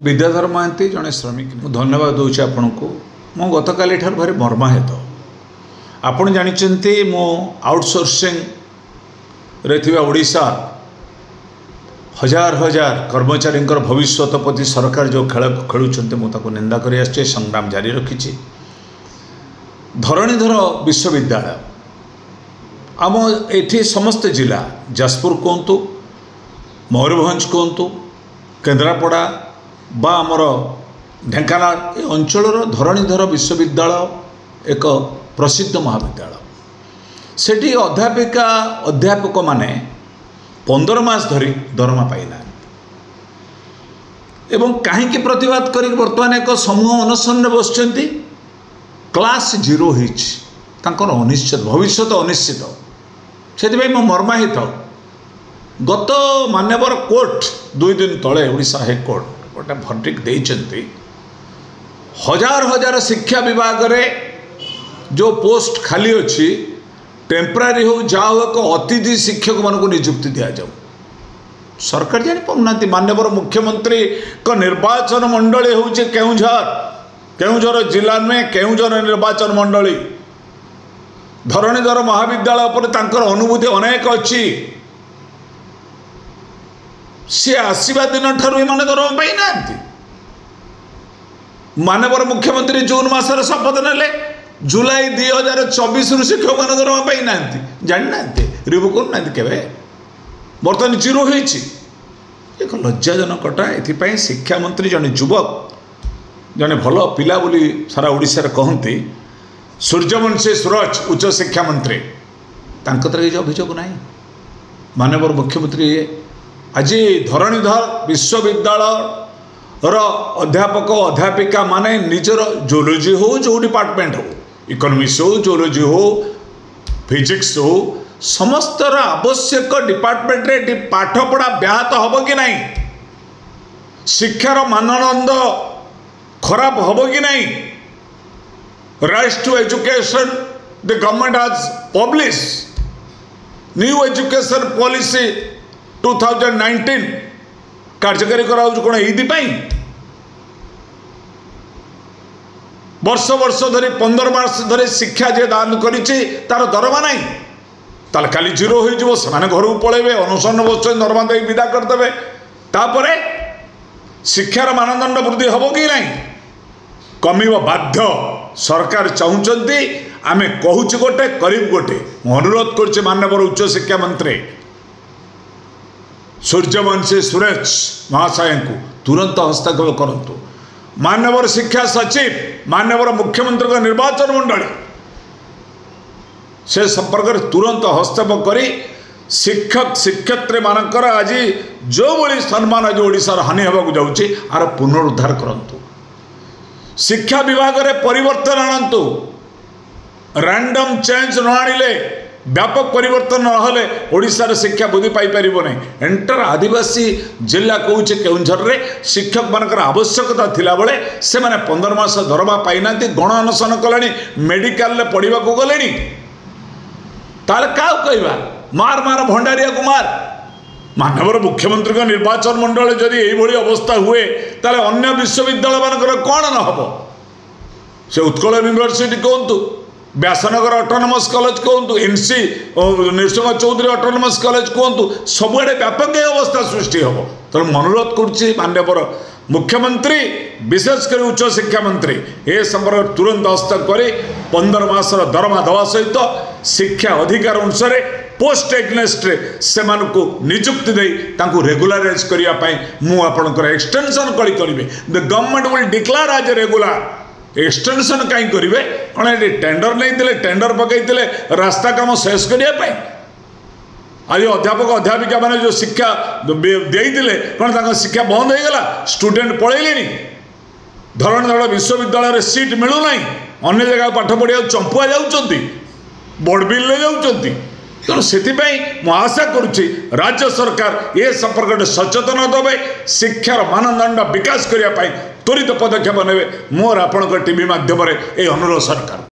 विद्याधर महांती जड़े श्रमिक धन्यवाद दूचे आपण को मो गतकाली भारी मर्माहत आपण जानते मो आउटसोर्सिंग रे थिबा ओडिशा हजार हजार कर्मचारी भविष्य प्रति सरकार जो खेल खेलुंट मुझे निंदा कर संग्राम जारी रखी धरणीधर विश्वविद्यालय आम एठी समस्त जिला जाजपुर कहतु मयूरभंज कहतु केन्द्रापड़ा बा आमर ढेंकानाल अंचल धरणीधर विश्वविद्यालय एक प्रसिद्ध महाविद्यालय सेठी अध्यापिका अध्यापक माने 15 मास धरी दरमा पाइना एवं कहीं प्रतिवाद कर बर्तमान एक समूह अनशन बसुँच क्लास जीरो अनिश्चित भविष्य अनिश्चित से मर्माहित गत मान्यवर कोर्ट 2 दिन तले ओडिशा हाईकोर्ट गोटे भर्डिक्ट देइचंती हजार हजार शिक्षा विभाग रे जो पोस्ट खाली अच्छी टेम्परारी हो जाओ एक अतिथि शिक्षक मान को नियुक्ति दि जाऊ सरकार जानी पाना मान्यवर मुख्यमंत्री का निर्वाचन मंडली हूँ केउझर जिला में केउझर निर्वाचन मंडली धरणीधर महाविद्यालय पर तांकर अनुभूति अनेक अच्छी सी आसवा दिन ठार ये दरमा पाई ना मानवर मुख्यमंत्री जून मासर शपथ नेले जुलाई 2024 रु शिक्षक मान दरमा पाई ना जानी ना रिव्यू करना केवे बर्तमान जीरो होइछि एक लज्जाजनकटा एथिपाई शिक्षा मंत्री जने युवक जने भल पिला बोली सारा ओडिशा रे कहंती सूर्यवंशी सूरज उच्च शिक्षा मंत्री तांको तरह किसी अभियोग ना मानवर मुख्यमंत्री आज धरणीधर विश्वविद्यालय अध्यापक अध्यापिका माने निजर जियोलॉजी हो जो डिपार्टमेंट हो इकोनॉमिक्स हो जियोलॉजी हो फिजिक्स हो समस्त आवश्यक डिपार्टमेंट रे पाठ पढ़ा व्याहत हम कि नहीं शिक्षार मानदंड खराब हम कि नहीं rights to education the government has publish new education policy 2019 कार्यकारी करा कौन ये वर्ष वर्ष धरी 15 मास धरी शिक्षा जे दान कर तार दरमा ना ताल काली जीरो हो घर को पलैबे अनुसरण बस दरमा दे विदा करदे तापर शिक्षार मानदंड वृद्धि हम कि नहीं कमिब बाध्य सरकार चाहते आम कहूँ गोटे करीब गोटे अनुरोध कर मानवर उच्च शिक्षा मंत्री सूर्यवंशी सुरेश महाशय को तुरंत हस्तक्षेप करंतु मानवर शिक्षा सचिव मानवर मुख्यमंत्री का निर्वाचन मंडली से संपर्क में तुरंत हस्तक्षेप कर शिक्षक शिक्षयित्री मानकर आज जो बड़ी सम्मान आज ओडिशार हानि होगा जाऊँगी आर पुनरुद्धार करंतु शिक्षा विभाग में परिवर्तन आणंतु रैंडम चेंज न आनिले व्यापक परिवर्तन नहले ओडिशार शिक्षा बुद्धि पाई परिबो नहीं एंटर आदिवासी जिला कहूँ केउझर रे शिक्षक मानकर आवश्यकता थिला बेले से माने 15 मास दरमा पाई ना गण अनशन कले मेडिकल पढ़ा को गले ताले क्या कहवा मार मार भंडारिया को मार मानवर मुख्यमंत्री का निर्वाचन मंडल जदि यही अवस्था हुए ताले अन्य विश्वविद्यालय मानकर कौन न हम से उत्कल यूनिवर्सिटी कहतु व्यासनगर ऑटोनोमस कॉलेज कहतु NC Nrusingha Choudhury autonomous college कहतु सबुआड़े व्यापक अवस्था सृष्टि हम तेणु अनुरोध करुच्ची मानवर मुख्यमंत्री विशेषकर उच्च शिक्षा मंत्री ए संपर्क तुरंत हस्तक्षेप कर 15 मास दरमा दवा सहित शिक्षा अधिकार अनुसार पोस्ट एग्नेस्ट से निजुक्ति दे रेगुलाराइज करने मुझे एक्सटेंशन करेंगे the government will declare as regular extension कहीं करेंगे कौन ये टेंडर नहीं टेंडर पकड़े रास्ता काम शेष करने आज अध्यापक अध्यापिका मैंने जो शिक्षा देते कौन शिक्षा बंद हो गला स्टूडेंट पलैले धरणीधर विश्वविद्यालय सीट मिलूना अन्य जगह पाठ पढ़ा चंपुआ जाऊँच बड़बिल जाऊँच तेणु से आशा करुच्ची राज्य सरकार ये संपर्क में सचेतन देवे शिक्षार मानदंड विकास करने त्वरित पदक्षेप ने मोर आपण टीवी माध्यम अनुरोध सरकार।